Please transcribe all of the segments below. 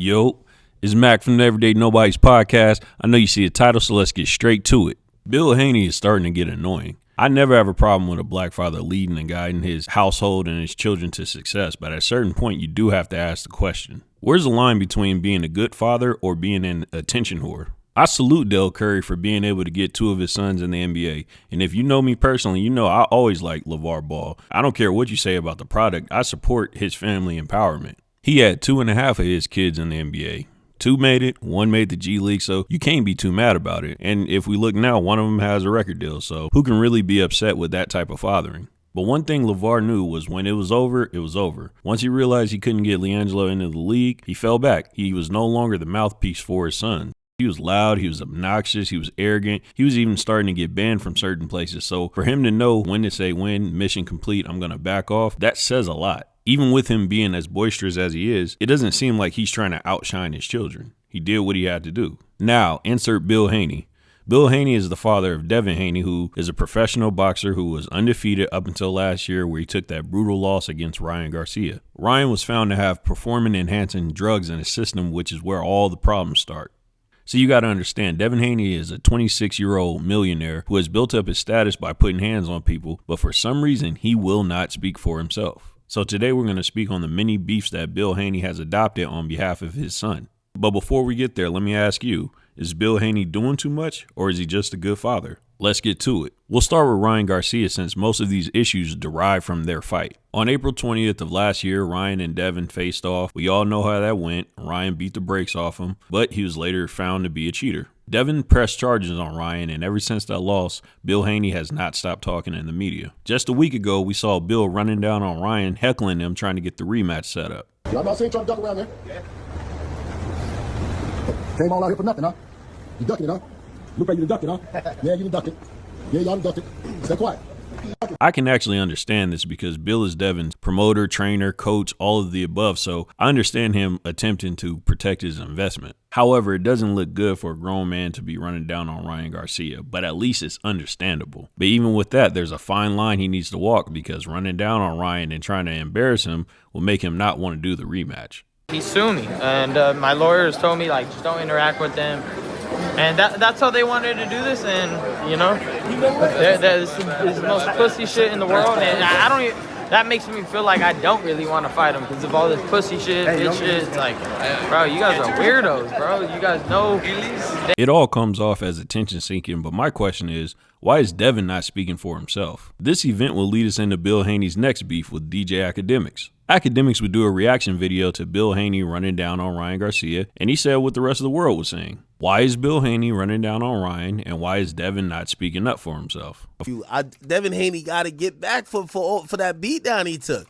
Yo, it's Mac from the Everyday Nobody's podcast. I know you see the title, so let's get straight to it. Bill Haney is starting to get annoying. I never have a problem with a black father leading and guiding his household and his children to success, but at a certain point, you do have to ask the question, where's the line between being a good father or being an attention whore? I salute Dell Curry for being able to get two of his sons in the NBA. And if you know me personally, you know I always like LeVar Ball. I don't care what you say about the product. I support his family empowerment. He had 2.5 of his kids in the NBA. 2 made it, 1 made the G League, so you can't be too mad about it. And if we look now, one of them has a record deal, so who can really be upset with that type of fathering? But one thing LeVar knew was when it was over, it was over. Once he realized he couldn't get LiAngelo into the league, he fell back. He was no longer the mouthpiece for his son. He was loud, he was obnoxious, he was arrogant. He was even starting to get banned from certain places. So for him to know when to say when, mission complete, I'm going to back off, that says a lot. Even with him being as boisterous as he is, it doesn't seem like he's trying to outshine his children. He did what he had to do. Now, insert Bill Haney. Bill Haney is the father of Devin Haney, who is a professional boxer who was undefeated up until last year where he took that brutal loss against Ryan Garcia. Ryan was found to have performance-enhancing drugs in his system, which is where all the problems start. So you got to understand, Devin Haney is a 26-year-old millionaire who has built up his status by putting hands on people, but for some reason, he will not speak for himself. So today we're going to speak on the many beefs that Bill Haney has adopted on behalf of his son. But before we get there, let me ask you, is Bill Haney doing too much or is he just a good father? Let's get to it. We'll start with Ryan Garcia since most of these issues derive from their fight. On April 20th of last year, Ryan and Devin faced off. We all know how that went. Ryan beat the brakes off him, but he was later found to be a cheater. Devin pressed charges on Ryan, and ever since that loss, Bill Haney has not stopped talking in the media. Just a week ago, we saw Bill running down on Ryan, heckling him, trying to get the rematch set up. I'm not saying try to duck around there. Yeah. Came all out here for nothing, huh? You ducking it, huh? Look like you ducked it, huh? Yeah, you ducked it. Yeah, y'all ducked it. Stay quiet. I can actually understand this because Bill is Devin's promoter, trainer, coach, all of the above, so I understand him attempting to protect his investment. However, it doesn't look good for a grown man to be running down on Ryan Garcia, but at least it's understandable. But even with that, there's a fine line he needs to walk because running down on Ryan and trying to embarrass him will make him not want to do the rematch. He sued me, and my lawyers told me, like, just don't interact with them. And that's how they wanted to do this, and, you know, this is the most pussy shit in the world, and I don't even, that makes me feel like I don't really want to fight them because of all this pussy shit, bitch shit. It's like, bro, you guys are weirdos, bro. You guys know. It all comes off as attention seeking, but my question is, why is Devin not speaking for himself? This event will lead us into Bill Haney's next beef with DJ Akademiks. Akademiks would do a reaction video to Bill Haney running down on Ryan Garcia, and he said what the rest of the world was saying. Why is Bill Haney running down on Ryan, and why is Devin not speaking up for himself? Devin Haney got to get back for that beatdown he took.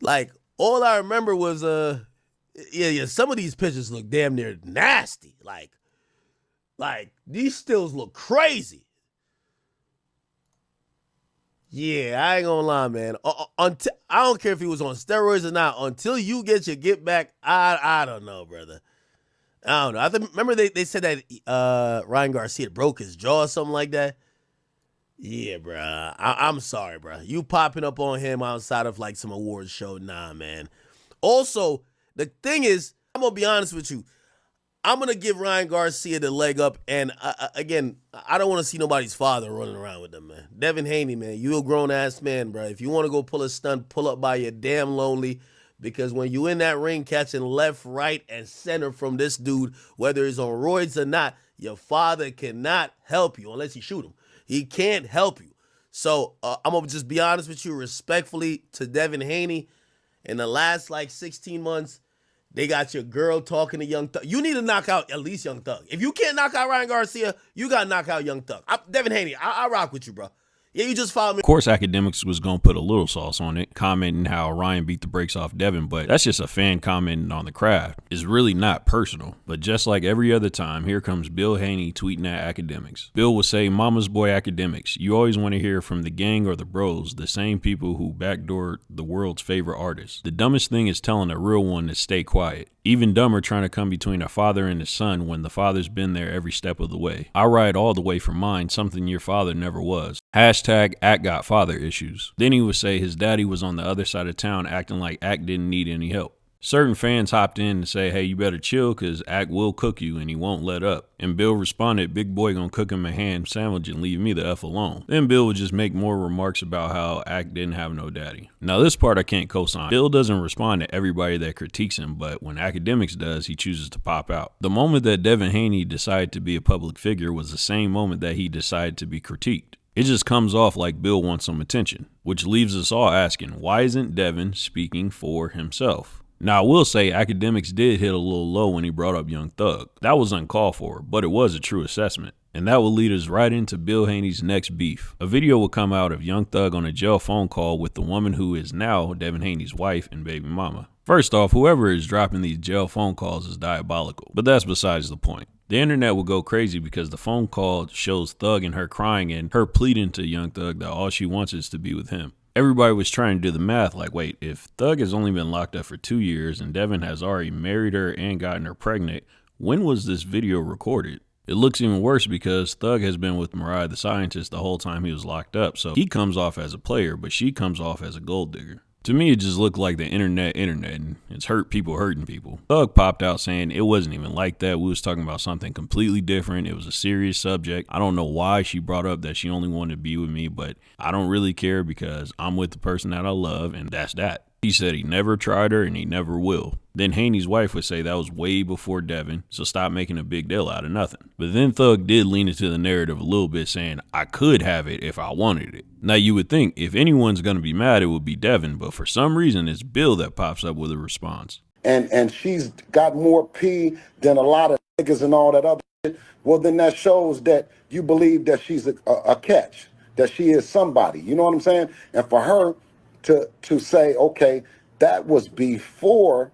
Like, all I remember was, some of these pictures look damn near nasty. Like these stills look crazy. Yeah, I ain't gonna lie, man. I don't care if he was on steroids or not. Until you get back, I don't know, brother. I don't know. Remember they said that Ryan Garcia broke his jaw or something like that. Yeah, bro. I'm sorry, bro. You popping up on him outside of like some awards show, nah, man. Also, the thing is, I'm gonna be honest with you. I'm going to give Ryan Garcia the leg up, and again, I don't want to see nobody's father running around with them, man. Devin Haney, man, you a grown-ass man, bro. If you want to go pull a stunt, pull up by your damn lonely, because when you in that ring catching left, right, and center from this dude, whether he's on roids or not, your father cannot help you unless you shoot him. He can't help you. So I'm going to just be honest with you respectfully to Devin Haney. In the last, 16 months, they got your girl talking to Young Thug. You need to knock out at least Young Thug. If you can't knock out Ryan Garcia, you got to knock out Young Thug. Devin Haney, I rock with you, bro. Yeah, you just followed me. Of course, Akademiks was going to put a little sauce on it, commenting how Ryan beat the brakes off Devin, but that's just a fan commenting on the craft. It's really not personal. But just like every other time, here comes Bill Haney tweeting at Akademiks. Bill will say, "Mama's boy Akademiks, you always want to hear from the gang or the bros, the same people who backdoored the world's favorite artists. The dumbest thing is telling a real one to stay quiet. Even dumber trying to come between a father and his son when the father's been there every step of the way. I ride all the way for mine, something your father never was. Hashtag Act got father issues." Then he would say his daddy was on the other side of town acting like Act didn't need any help. Certain fans hopped in to say, hey, you better chill because Ak will cook you and he won't let up. And Bill responded, big boy gonna cook him a ham sandwich and leave me the F alone. Then Bill would just make more remarks about how Ak didn't have no daddy. Now this part I can't co-sign. Bill doesn't respond to everybody that critiques him, but when Akademiks does, he chooses to pop out. The moment that Devin Haney decided to be a public figure was the same moment that he decided to be critiqued. It just comes off like Bill wants some attention, which leaves us all asking, why isn't Devin speaking for himself? Now, I will say Akademiks did hit a little low when he brought up Young Thug. That was uncalled for, but it was a true assessment. And that will lead us right into Bill Haney's next beef. A video will come out of Young Thug on a jail phone call with the woman who is now Devin Haney's wife and baby mama. First off, whoever is dropping these jail phone calls is diabolical, but that's besides the point. The internet will go crazy because the phone call shows Thug and her crying and her pleading to Young Thug that all she wants is to be with him. Everybody was trying to do the math like, wait, if Thug has only been locked up for 2 years and Devin has already married her and gotten her pregnant, when was this video recorded? It looks even worse because Thug has been with Mariah the Scientist the whole time he was locked up, so he comes off as a player, but she comes off as a gold digger. To me, it just looked like the internet, and it's hurting people. Thug popped out saying it wasn't even like that. We was talking about something completely different. It was a serious subject. I don't know why she brought up that she only wanted to be with me, but I don't really care because I'm with the person that I love, and that's that. He said he never tried her and he never will. Then Haney's wife would say that was way before Devin, so stop making a big deal out of nothing. But then Thug did lean into the narrative a little bit saying, I could have it if I wanted it. Now you would think if anyone's going to be mad, it would be Devin, but for some reason it's Bill that pops up with a response. And she's got more pee than a lot of niggas and all that other shit. Well, then that shows that you believe that she's a catch, that she is somebody. You know what I'm saying? And for her to say, okay, that was before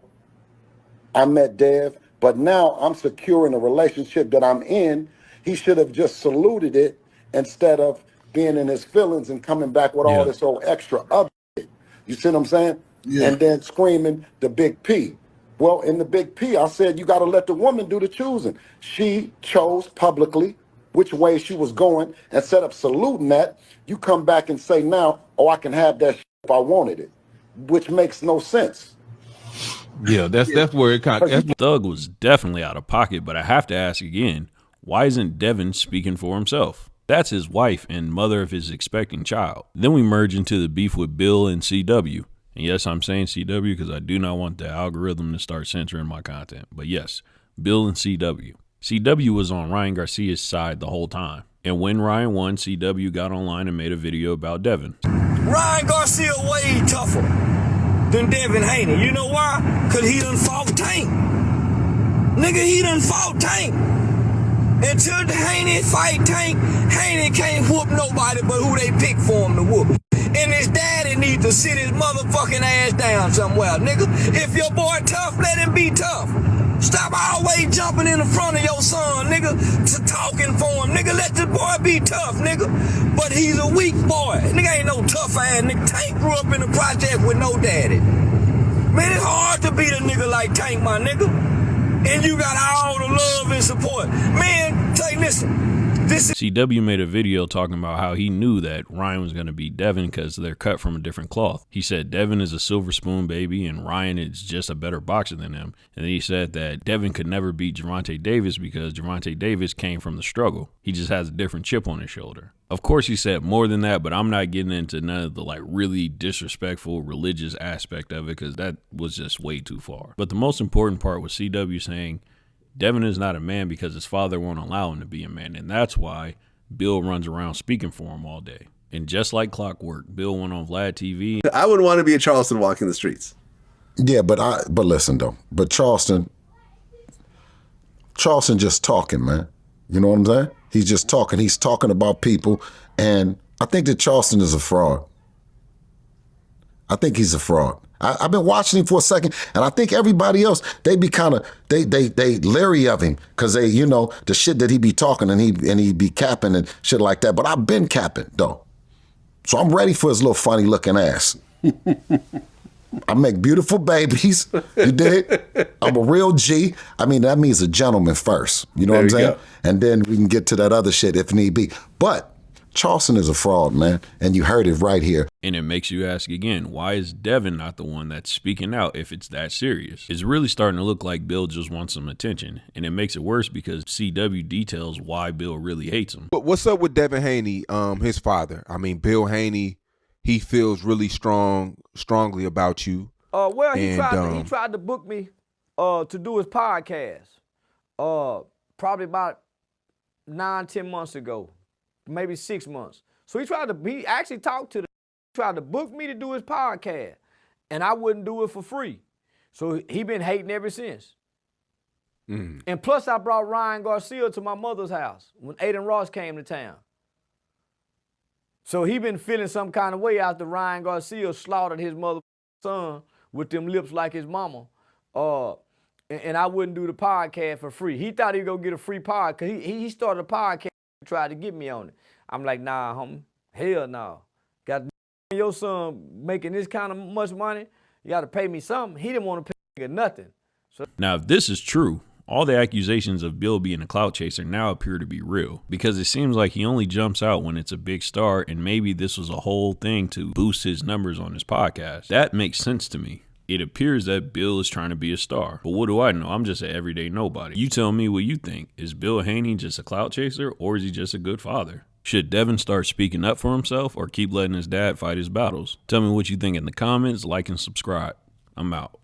I met Dev, but now I'm secure in a relationship that I'm in. He should have just saluted it instead of being in his feelings and coming back with all this old extra other shit. You see what I'm saying? Yeah. And then screaming the big P. Well, in the big P, I said you got to let the woman do the choosing. She chose publicly which way she was going. Instead of saluting that, you come back and say now, oh, I can have that shit if I wanted it, which makes no sense. Yeah, that's where it kind of... Thug was definitely out of pocket, but I have to ask again, why isn't Devin speaking for himself? That's his wife and mother of his expecting child. Then we merge into the beef with Bill and CW. And yes, I'm saying CW because I do not want the algorithm to start censoring my content. But yes, Bill and CW. CW was on Ryan Garcia's side the whole time. And when Ryan won, CW got online and made a video about Devin. Ryan Garcia way tougher than Devin Haney. You know why? Because he done fought Tank. Nigga, he done fought Tank. Until Haney fight Tank, Haney can't whoop nobody but who they pick for him to whoop. And his daddy needs to sit his motherfucking ass down somewhere, nigga. If your boy tough, let him be tough. Stop always jumping in the front of your son, nigga, to talking for him. Nigga, let the boy be tough, nigga. But he's a weak boy. Nigga ain't no tough ass nigga. Tank grew up in the project with no daddy. Man, it's hard to beat a nigga like Tank, my nigga. And you got all the love and support. Man, listen. CW made a video talking about how he knew that Ryan was going to beat Devin because they're cut from a different cloth. He said Devin is a silver spoon baby and Ryan is just a better boxer than him. And then he said that Devin could never beat Gervonta Davis because Gervonta Davis came from the struggle. He just has a different chip on his shoulder. Of course, he said more than that, but I'm not getting into none of the really disrespectful religious aspect of it because that was just way too far. But the most important part was CW saying Devin is not a man because his father won't allow him to be a man, and that's why Bill runs around speaking for him all day. And just like clockwork, Bill went on Vlad TV. I wouldn't want to be in Charleston walking the streets. Yeah, but listen though, but Charleston just talking, man. You know what I'm saying? He's just talking. He's talking about people, and I think that Charleston is a fraud. I think he's a fraud. I've been watching him for a second, and I think everybody else, they be kind of, they leery of him because they, you know, the shit that he be talking and he be capping and shit like that. But I've been capping, though. So I'm ready for his little funny looking ass. I make beautiful babies, you dig? I'm a real G. I mean, that means a gentleman first, you know what I'm saying? And then we can get to that other shit if need be. But Charleston is a fraud, man, and you heard it right here. And it makes you ask again, why is Devin not the one that's speaking out if it's that serious? It's really starting to look like Bill just wants some attention, and it makes it worse because CW details why Bill really hates him. But what's up with Devin Haney, his father? I mean, Bill Haney, he feels really strongly about you. Well, he tried to book me to do his podcast probably about 9-10 months ago, maybe 6 months. So he actually tried to book me to do his podcast, and I wouldn't do it for free. So he been hating ever since. And plus I brought Ryan Garcia to my mother's house when Aiden Ross came to town. So he been feeling some kind of way after Ryan Garcia slaughtered his mother son with them lips like his mama. And I wouldn't do the podcast for free. He thought he'd go get a free podcast, because he started a podcast and tried to get me on it. I'm like, nah, homie, hell no. Got your son making this kind of much money, you got to pay me something. He didn't want to pay nothing. So now, if this is true, all the accusations of Bill being a clout chaser now appear to be real, because it seems like he only jumps out when it's a big star, and maybe this was a whole thing to boost his numbers on his podcast. That makes sense to me. It appears that Bill is trying to be a star. But what do I know? I'm just an everyday nobody. You tell me what you think. Is Bill Haney just a clout chaser, or is he just a good father? Should Devin start speaking up for himself or keep letting his dad fight his battles? Tell me what you think in the comments, like and subscribe. I'm out.